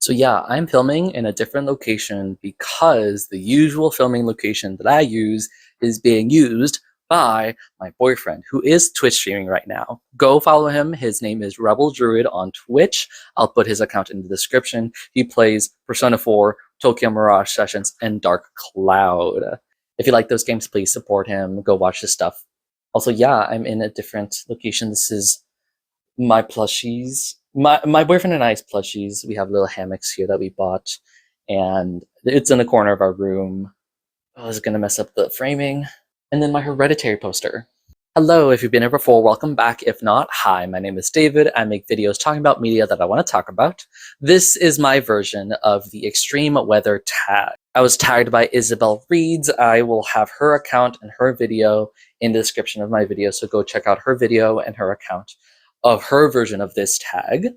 So yeah, I'm filming in a different location because the usual filming location that I use is being used by my boyfriend, who is Twitch streaming right now. Go follow him. His name is Rebel Druid on Twitch. I'll put his account in the description. He plays Persona 4, Tokyo Mirage Sessions, and Dark Cloud. If you like those games, please support him. Go watch his stuff. Also, yeah, I'm in a different location. This is my plushies. My boyfriend and I's plushies. We have little hammocks here that we bought, and it's in the corner of our room. Oh, is it gonna mess up the framing? And then my Hereditary poster. Hello, if you've been here before, welcome back. If not, hi, my name is David. I make videos talking about media that I want to talk about. This is my version of the extreme weather tag. I was tagged by Isabel Reeds. I will have her account and her video in the description of my video, so go check out her video and her account of her version of this tag.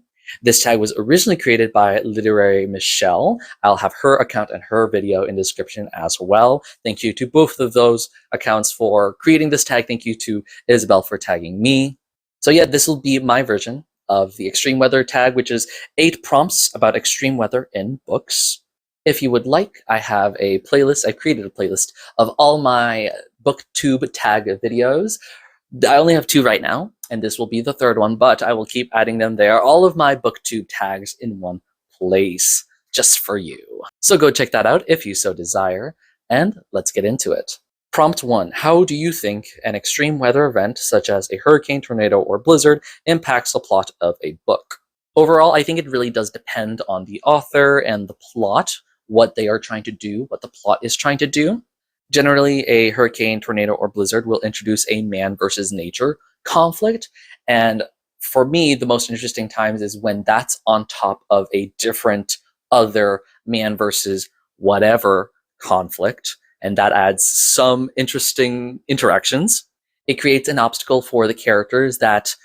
This tag was originally created by Literary Michelle. I'll have her account and her video in the description as well. Thank you to both of those accounts for creating this tag. Thank you to Isabel for tagging me. So yeah, this will be my version of the extreme weather tag, which is 8 prompts about extreme weather in books. If you would like, I have a playlist. I created a playlist of all my booktube tag videos. I only have 2 right now, and this will be the 3rd one, but I will keep adding them there. All of my booktube tags in one place, just for you. So go check that out if you so desire, and let's get into it. Prompt 1. How do you think an extreme weather event, such as a hurricane, tornado, or blizzard, impacts the plot of a book? Overall, I think it really does depend on the author and the plot, what they are trying to do, what the plot is trying to do. Generally, a hurricane, tornado, or blizzard will introduce a man versus nature conflict. And for me, the most interesting times is when that's on top of a different other man versus whatever conflict. And that adds some interesting interactions. It creates an obstacle for the characters that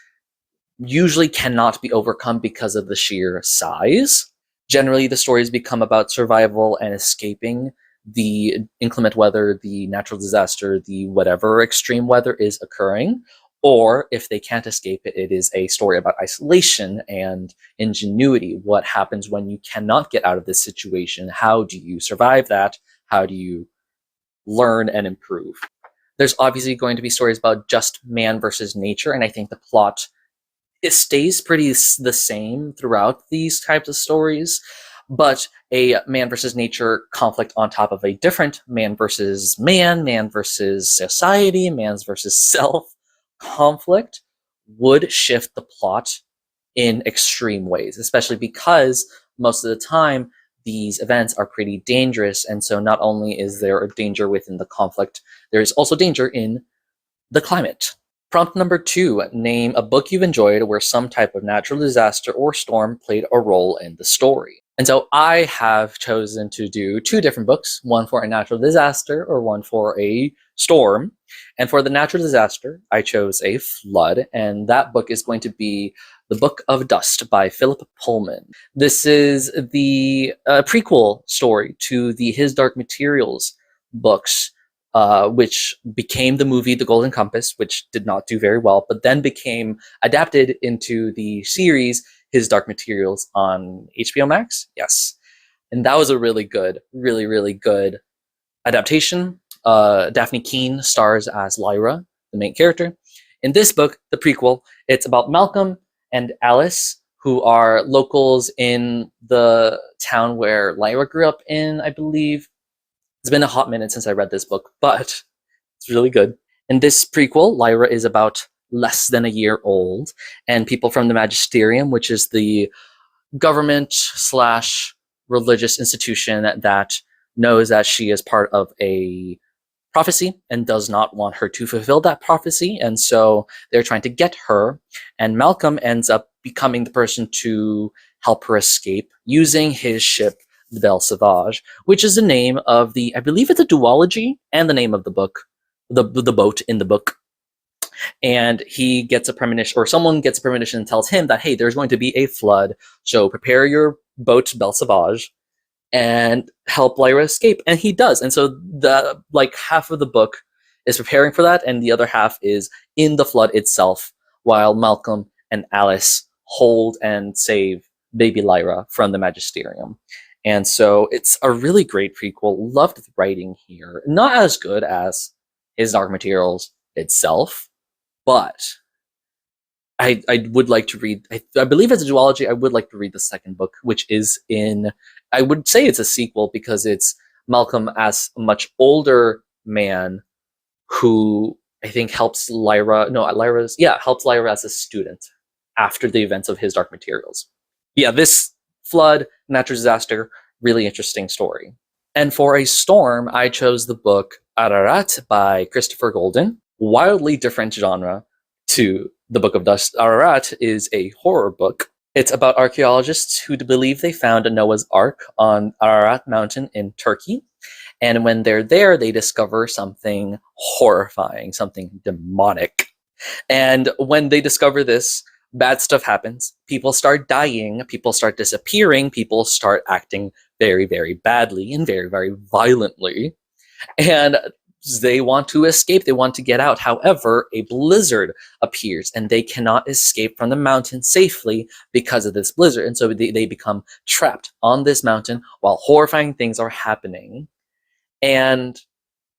usually cannot be overcome because of the sheer size. Generally, the stories become about survival and escaping the inclement weather, the natural disaster, the whatever extreme weather is occurring. Or if they can't escape it, it is a story about isolation and ingenuity. What happens when you cannot get out of this situation? How do you survive that? How do you learn and improve? There's obviously going to be stories about just man versus nature, and I think the plot, it stays pretty the same throughout these types of stories. But a man versus nature conflict on top of a different man versus society, man versus self conflict would shift the plot in extreme ways, especially because most of the time these events are pretty dangerous. And so not only is there a danger within the conflict, there is also danger in the climate. Prompt number 2, name a book you've enjoyed where some type of natural disaster or storm played a role in the story. And so I have chosen to do 2 different books, one for a natural disaster or one for a storm. And for the natural disaster, I chose a flood, and that book is going to be The Book of Dust by Philip Pullman. This is the prequel story to the His Dark Materials books, which became the movie The Golden Compass, which did not do very well, but then became adapted into the series His Dark Materials on HBO Max. Yes. And that was a really good, really good adaptation. Daphne Keane stars as Lyra, the main character. In this book, the prequel, it's about Malcolm and Alice, who are locals in the town where Lyra grew up in, I believe. It's been a hot minute since I read this book, but it's really good. In this prequel, Lyra is about less than a year old, and people from the Magisterium, which is the government / religious institution that knows that she is part of a prophecy and does not want her to fulfill that prophecy, and so they're trying to get her, and Malcolm ends up becoming the person to help her escape using his ship, the Belle Sauvage, which is the name of I believe it's a duology, and the name of the book, the boat in the book. And he gets a premonition, or someone gets a premonition and tells him that, hey, there's going to be a flood, so prepare your boat, Belle Sauvage, and help Lyra escape. And he does. And so the half of the book is preparing for that, and the other half is in the flood itself, while Malcolm and Alice hold and save baby Lyra from the Magisterium. And so it's a really great prequel. Loved the writing here. Not as good as His Dark Materials itself, but I would like to read, I believe it's a duology. I would like to read the second book, which is in, I would say it's a sequel because it's Malcolm as a much older man who I think helps Lyra, no, Lyra's, yeah, helps Lyra as a student after the events of His Dark Materials. Yeah, this flood, natural disaster, really interesting story. And for a storm, I chose the book Ararat by Christopher Golden. Wildly different genre to the Book of Dust. Ararat is a horror book. It's about archaeologists who believe they found a Noah's Ark on Ararat Mountain in Turkey. And when they're there, they discover something horrifying, something demonic. And when they discover this, bad stuff happens. People start dying, people start disappearing, people start acting very, very badly and very, very violently. And they want to escape, they want to get out. However, a blizzard appears and they cannot escape from the mountain safely because of this blizzard. And so they become trapped on this mountain while horrifying things are happening. And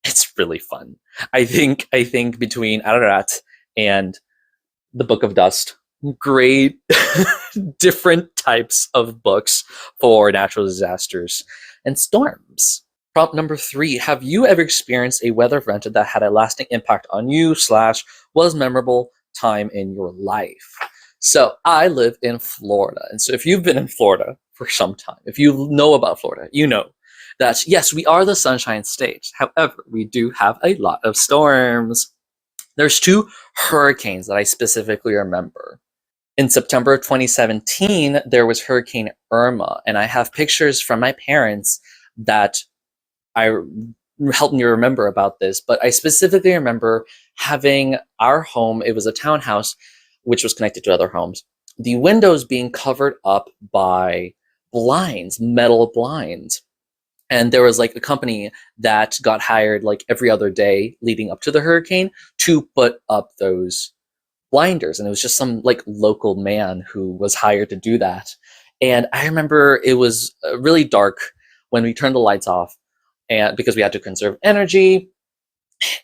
it's really fun. I think between Ararat and the Book of Dust, great different types of books for natural disasters and storms. Prompt number 3, have you ever experienced a weather event that had a lasting impact on you / was memorable time in your life? So I live in Florida. And so if you've been in Florida for some time, if you know about Florida, you know that yes, we are the Sunshine State. However, we do have a lot of storms. There's 2 hurricanes that I specifically remember. In September of 2017, there was Hurricane Irma, and I have pictures from my parents that helped me remember about this, but I specifically remember having our home, it was a townhouse, which was connected to other homes, the windows being covered up by blinds, metal blinds. And there was like a company that got hired like every other day leading up to the hurricane to put up those blinders. And it was just some like local man who was hired to do that. And I remember it was really dark when we turned the lights off, and because we had to conserve energy.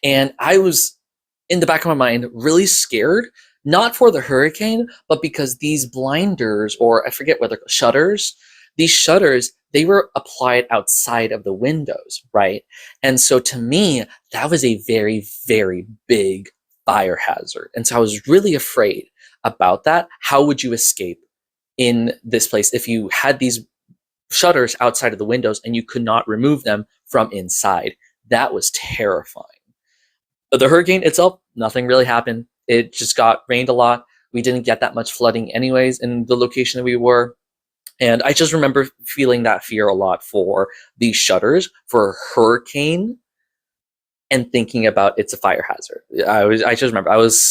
And I was, in the back of my mind, really scared, not for the hurricane, but because these blinders, or I forget whether shutters, these shutters, they were applied outside of the windows, right? And so to me, that was a very, very big fire hazard. And so I was really afraid about that. How would you escape in this place if you had these shutters outside of the windows and you could not remove them from inside? That was terrifying. But the hurricane itself, nothing really happened. It just got rained a lot. We didn't get that much flooding anyways in the location that we were. And I just remember feeling that fear a lot for these shutters for a hurricane and thinking about it's a fire hazard. I just remember I was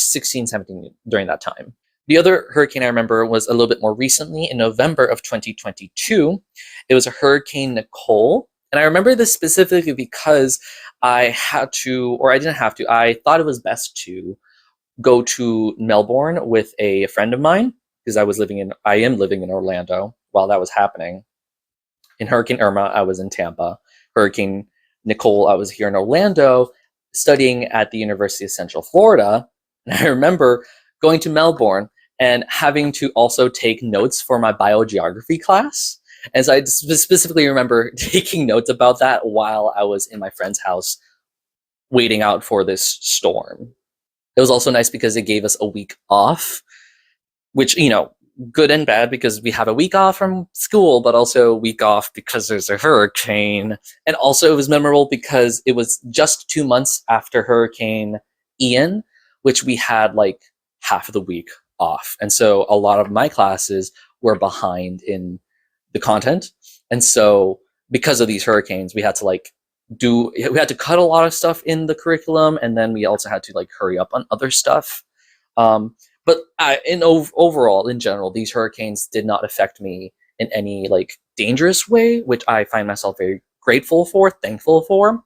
16, 17 during that time. The other hurricane I remember was a little bit more recently in November of 2022. It was a Hurricane Nicole. And I remember this specifically because I had to, or I didn't have to, I thought it was best to go to Melbourne with a friend of mine because I am living in Orlando while that was happening. In Hurricane Irma, I was in Tampa. Hurricane Nicole, I was here in Orlando studying at the University of Central Florida. And I remember going to Melbourne and having to also take notes for my biogeography class. And so I specifically remember taking notes about that while I was in my friend's house waiting out for this storm. It was also nice because it gave us a week off, which, you know, good and bad because we have a week off from school, but also a week off because there's a hurricane. And also it was memorable because it was just 2 months after Hurricane Ian, which we had like half of the week off. And so a lot of my classes were behind in the content. And so because of these hurricanes, we had to cut a lot of stuff in the curriculum. And then we also had to like hurry up on other stuff. But overall, in general, these hurricanes did not affect me in any like dangerous way, which I find myself very grateful for, thankful for,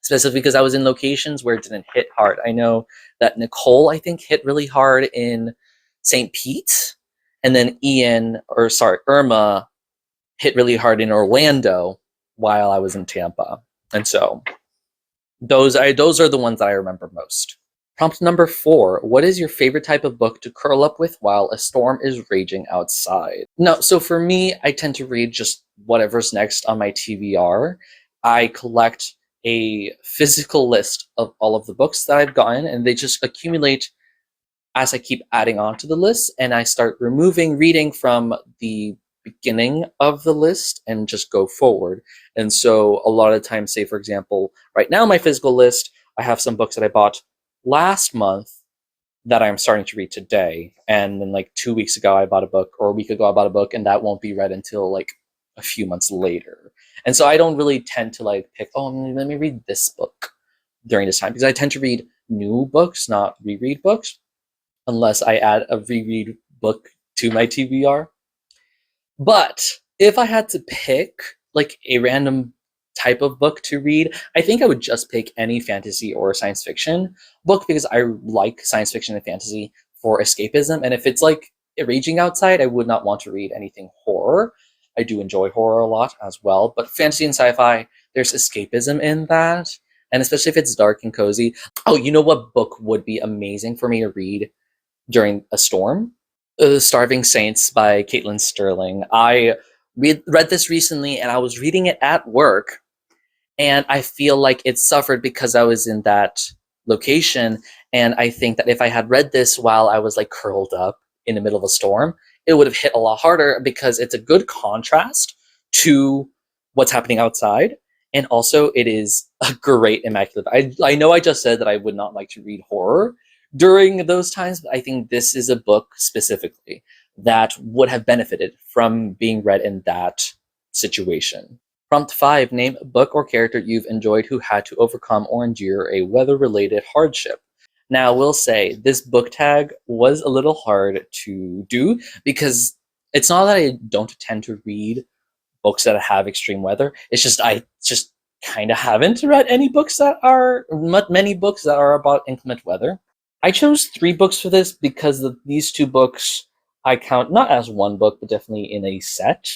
specifically because I was in locations where it didn't hit hard. I know that Nicole, I think, hit really hard in St. Pete, And then Irma hit really hard in Orlando while I was in Tampa. And so those are the ones that I remember most. Prompt number 4. What is your favorite type of book to curl up with while a storm is raging outside? No, so for me, I tend to read just whatever's next on my TBR. I collect a physical list of all of the books that I've gotten, and they just accumulate as I keep adding on to the list, and I start removing reading from the beginning of the list and just go forward. And so a lot of times, say for example, right now my physical list, I have some books that I bought last month that I'm starting to read today. And then like 2 weeks ago I bought a book, or a week ago I bought a book, and that won't be read until like a few months later. And so I don't really tend to like pick, oh, let me read this book during this time, because I tend to read new books, not reread books, unless I add a reread book to my TBR. But if I had to pick like a random type of book to read, I think I would just pick any fantasy or science fiction book, because I like science fiction and fantasy for escapism. And if it's like raging outside, I would not want to read anything horror. I do enjoy horror a lot as well, but fantasy and sci-fi, there's escapism in that. And especially if it's dark and cozy. Oh, you know what book would be amazing for me to read during a storm? Starving Saints by Caitlin Sterling. I read this recently, and I was reading it at work, and I feel like it suffered because I was in that location. And I think that if I had read this while I was like curled up in the middle of a storm, it would have hit a lot harder, because it's a good contrast to what's happening outside. And also, it is a great immaculate. I know I just said that I would not like to read horror during those times, but I think this is a book specifically that would have benefited from being read in that situation. Prompt 5. Name a book or character you've enjoyed who had to overcome or endure a weather-related hardship. Now, I will say, this book tag was a little hard to do, because it's not that I don't tend to read books that have extreme weather. It's just I just kind of haven't read any books that are many books that are about inclement weather. I chose 3 books for this because these 2 books I count not as one book, but definitely in a set.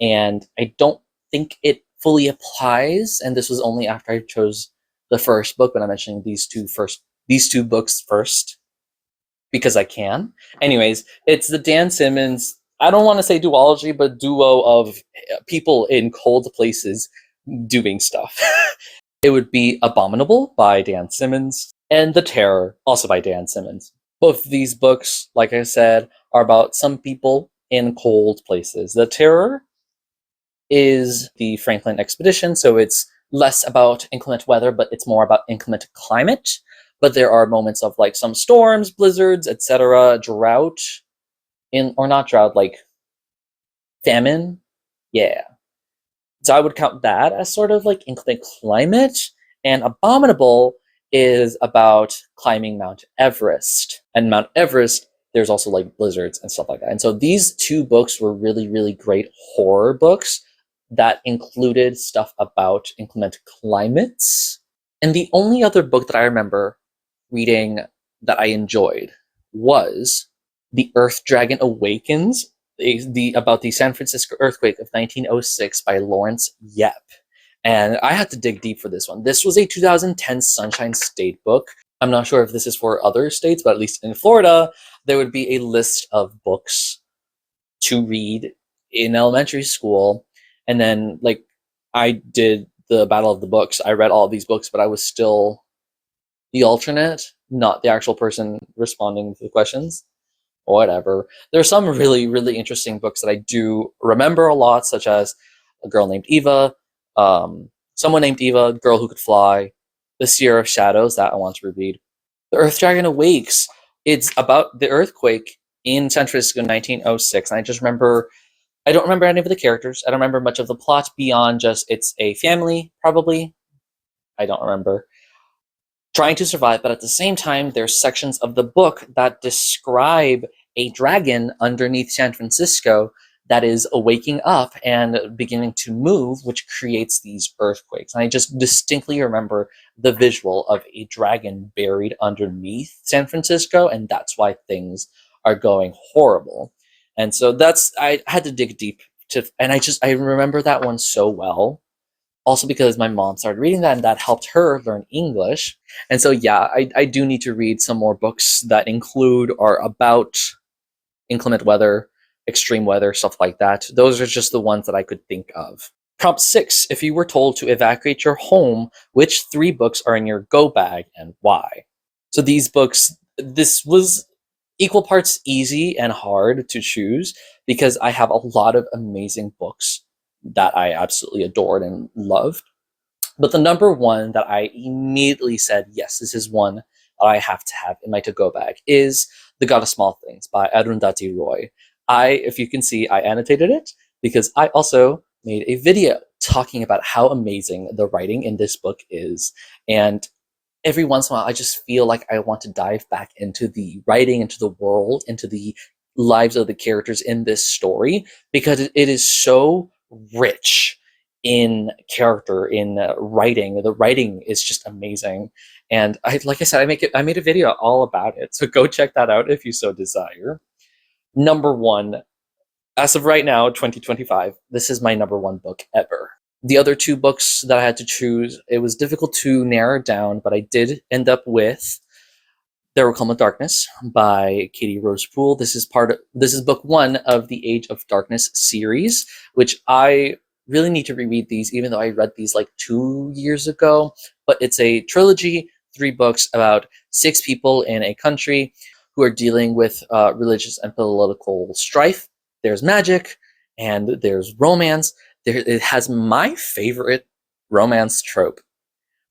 And I don't think it fully applies. And this was only after I chose the first book, but I'm mentioning these two books first, because I can. Anyways, it's the Dan Simmons, I don't want to say duology, but duo of people in cold places doing stuff. It would be Abominable by Dan Simmons, and The Terror, also by Dan Simmons. Both of these books, like I said, are about some people in cold places. The Terror is the Franklin expedition, so it's less about inclement weather, but it's more about inclement climate. But there are moments of like some storms, blizzards, etc., drought, or not drought, like famine. Yeah. So I would count that as sort of like inclement climate. And Abominable is about climbing Mount Everest. And Mount Everest, there's also like blizzards and stuff like that. And so these 2 books were really, really great horror books that included stuff about inclement climates. And the only other book that I remember reading that I enjoyed was The Earth Dragon Awakens, about the San Francisco earthquake of 1906 by Lawrence Yep. And I had to dig deep for this one. This was a 2010 Sunshine State book. I'm not sure if this is for other states, but at least in Florida, there would be a list of books to read in elementary school. And then, like, I did the Battle of the Books. I read all of these books, but I was still the alternate, not the actual person responding to the questions. Whatever. There's some really, really interesting books that I do remember a lot, such as A Girl Named Eva, Someone Named Eva, Girl Who Could Fly, The Seer of Shadows, that I want to reread. The Earth Dragon Awakes. It's about the earthquake in San Francisco in 1906, and I don't remember any of the characters. I don't remember much of the plot beyond just it's a family, probably. I don't remember. Trying to survive, but at the same time, there's sections of the book that describe a dragon underneath San Francisco that is waking up and beginning to move, which creates these earthquakes. And I just distinctly remember the visual of a dragon buried underneath San Francisco, and that's why things are going horrible. And so I had to dig deep and I remember that one so well. Also because my mom started reading that and that helped her learn English. And so, yeah, I do need to read some more books that include or about inclement weather, extreme weather, stuff like that. Those are just the ones that I could think of. Prompt 6. If you were told to evacuate your home, which 3 books are in your go bag and why? So these books, this was equal parts easy and hard to choose because I have a lot of amazing books that I absolutely adored and loved. But the number one that I immediately said, yes, this is one that I have to have in my to-go bag is The God of Small Things by Arundhati Roy. If you can see, I annotated it because I also made a video talking about how amazing the writing in this book is. And every once in a while, I just feel like I want to dive back into the writing, into the world, into the lives of the characters in this story because it is so rich in character, in writing. The writing is just amazing, and like I said, I made a video all about it. So go check that out if you so desire. Number one, as of right now, 2025, this is my number one book ever. The other 2 books that I had to choose, it was difficult to narrow down, but I did end up with There Will Come a Darkness by Katie Rose Poole. This is book 1 of the Age of Darkness series, which I really need to reread these, even though I read these like 2 years ago. But it's a trilogy, 3 books about 6 people in a country who are dealing with religious and political strife. There's magic and there's romance. It has my favorite romance trope,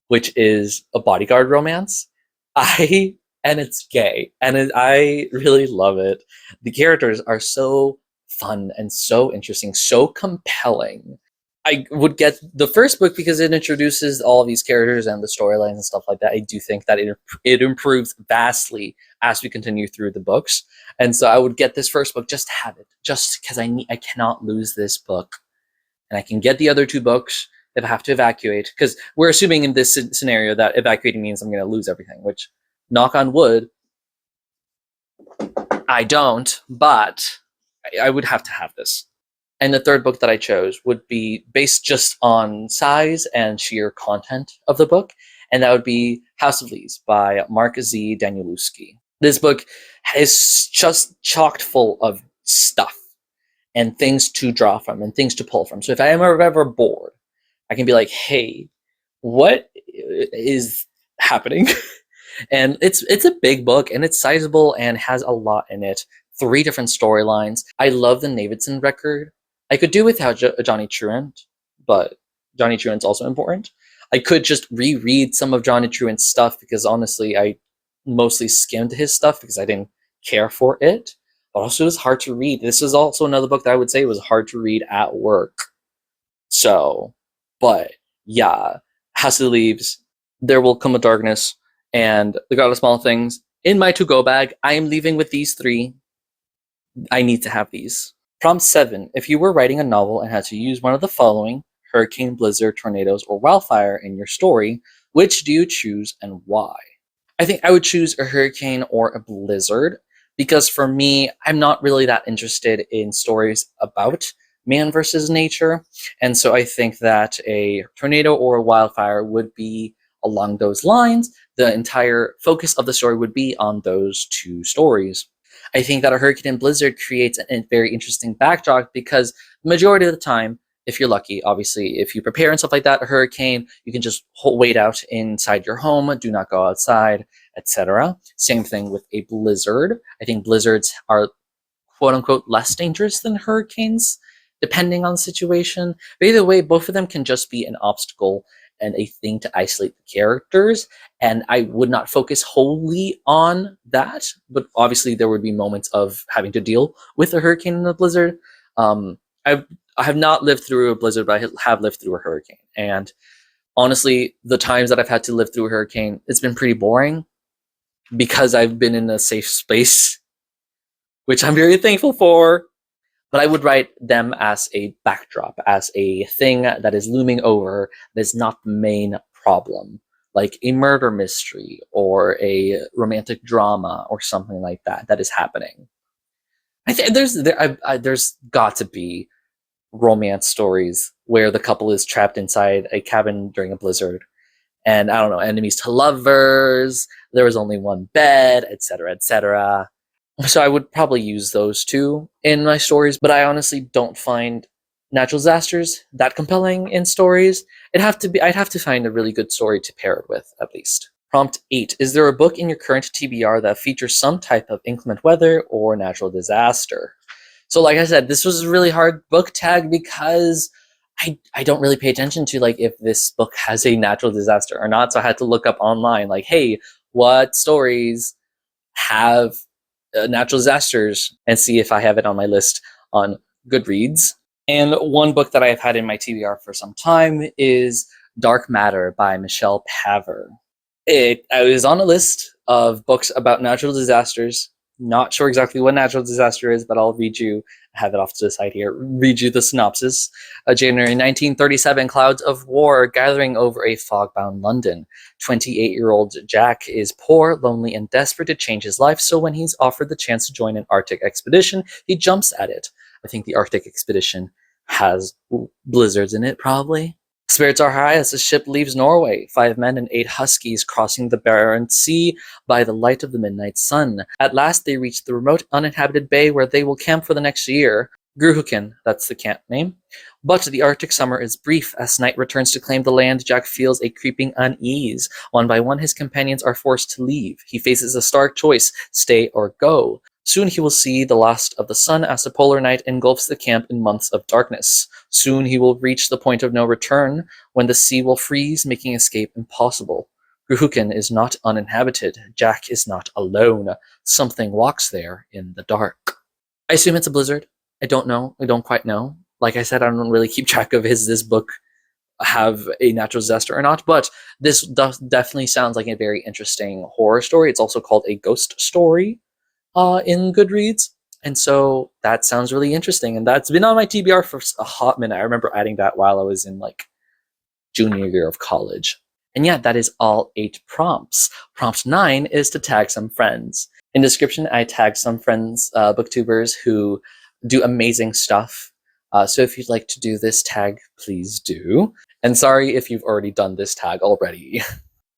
which is a bodyguard romance. And it's gay, and I really love it. The characters are so fun and so interesting, so compelling. I would get the first book because it introduces all these characters and the storylines and stuff like that. I do think that it improves vastly as we continue through the books, and so I would get this first book just to have it, just because I cannot lose this book, and I can get the other 2 books if I have to evacuate. Because we're assuming in this scenario that evacuating means I'm going to lose everything, which, knock on wood, I don't, but I would have to have this. And the third book that I chose would be based just on size and sheer content of the book, and that would be House of Leaves by Mark Z. Danielewski. This book is just chocked full of stuff and things to draw from and things to pull from. So if I am ever bored, I can be like, hey, what is happening? And it's a big book and it's sizable and has a lot in it. 3 different storylines. I love the Davidson record. I could do without Johnny Truant, but Johnny Truant's also important. I could just reread some of Johnny Truant's stuff because honestly, I mostly skimmed his stuff because I didn't care for it. But also, it was hard to read. This is also another book that I would say was hard to read at work. So, but yeah, House of the Leaves, There Will Come a Darkness, and The God of Small Things. In my to-go bag, I am leaving with these 3. I need to have these. Prompt 7. If you were writing a novel and had to use one of the following, hurricane, blizzard, tornadoes, or wildfire in your story, which do you choose and why? I think I would choose a hurricane or a blizzard because for me, I'm not really that interested in stories about man versus nature. And so I think that a tornado or a wildfire would be along those lines. The entire focus of the story would be on those 2 stories. I think that a hurricane and blizzard creates a very interesting backdrop because the majority of the time, if you're lucky, obviously, if you prepare and stuff like that, a hurricane, you can just wait out inside your home, do not go outside, etc. Same thing with a blizzard. I think blizzards are quote unquote less dangerous than hurricanes, depending on the situation. But either way, both of them can just be an obstacle and a thing to isolate the characters. And I would not focus wholly on that, but obviously there would be moments of having to deal with a hurricane and a blizzard. I have not lived through a blizzard, but I have lived through a hurricane. And honestly, the times that I've had to live through a hurricane, it's been pretty boring because I've been in a safe space, which I'm very thankful for. But I would write them as a backdrop, as a thing that is looming over, that is not the main problem, like a murder mystery or a romantic drama or something like that that is happening. I think there's got to be romance stories where the couple is trapped inside a cabin during a blizzard, and I don't know, enemies to lovers, there was only one bed, etc., etc. So I would probably use those two in my stories, but I honestly don't find natural disasters that compelling in stories. I'd have to find a really good story to pair it with, at least. Prompt 8. Is there a book in your current TBR that features some type of inclement weather or natural disaster? So like I said, this was a really hard book tag because I don't really pay attention to like if this book has a natural disaster or not. So I had to look up online like, hey, what stories have natural disasters, and see if I have it on my list on Goodreads. And one book that I've had in my TBR for some time is Dark Matter by Michelle Paver. I was on a list of books about natural disasters. Not sure exactly what natural disaster is, but I'll read you, I have it off to the side here, read you the synopsis. January 1937, clouds of war gathering over a fog-bound London. 28-year-old Jack is poor, lonely, and desperate to change his life, so when he's offered the chance to join an Arctic expedition, he jumps at it. I think the Arctic expedition has blizzards in it, probably. Spirits are high as the ship leaves Norway, 5 men and 8 huskies crossing the Barents Sea by the light of the midnight sun. At last they reach the remote uninhabited bay where they will camp for the next year. Gruhuken, that's the camp name. But the Arctic summer is brief. As night returns to claim the land, Jack feels a creeping unease. One by one his companions are forced to leave. He faces a stark choice, stay or go. Soon he will see the last of the sun as the polar night engulfs the camp in months of darkness. Soon he will reach the point of no return, when the sea will freeze, making escape impossible. Gruhuken is not uninhabited. Jack is not alone. Something walks there in the dark. I assume it's a blizzard. I don't know. I don't quite know. Like I said, I don't really keep track of is this book have a natural disaster or not, but this definitely sounds like a very interesting horror story. It's also called a ghost story in Goodreads. And so that sounds really interesting. And that's been on my TBR for a hot minute. I remember adding that while I was in like junior year of college. And yeah, that is all 8 prompts. Prompt 9 is to tag some friends. In description, I tag some friends, booktubers who do amazing stuff. So if you'd like to do this tag, please do. And sorry if you've already done this tag already.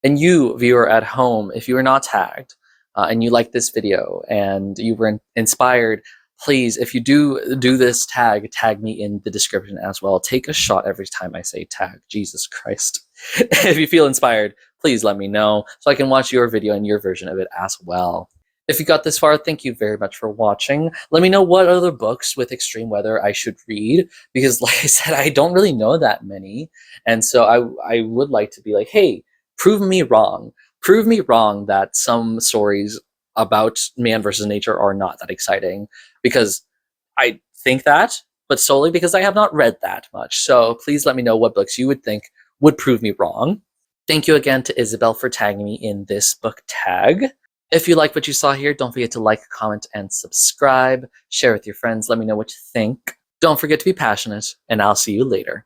And you, viewer at home, if you are not tagged, and you like this video and you were inspired, please, if you do this tag me in the description as well. Take a shot every time I say tag. Jesus Christ. If you feel inspired, please let me know so I can watch your video and your version of it as well. If you got this far, thank you very much for watching. Let me know what other books with extreme weather I should read, because like I said, I don't really know that many. And so I would like to be like, hey, prove me wrong. Prove me wrong that some stories about man versus nature are not that exciting, because I think that, but solely because I have not read that much. So please let me know what books you would think would prove me wrong. Thank you again to Isabel for tagging me in this book tag. If you like what you saw here, don't forget to like, comment, and subscribe. Share with your friends. Let me know what you think. Don't forget to be passionate, and I'll see you later.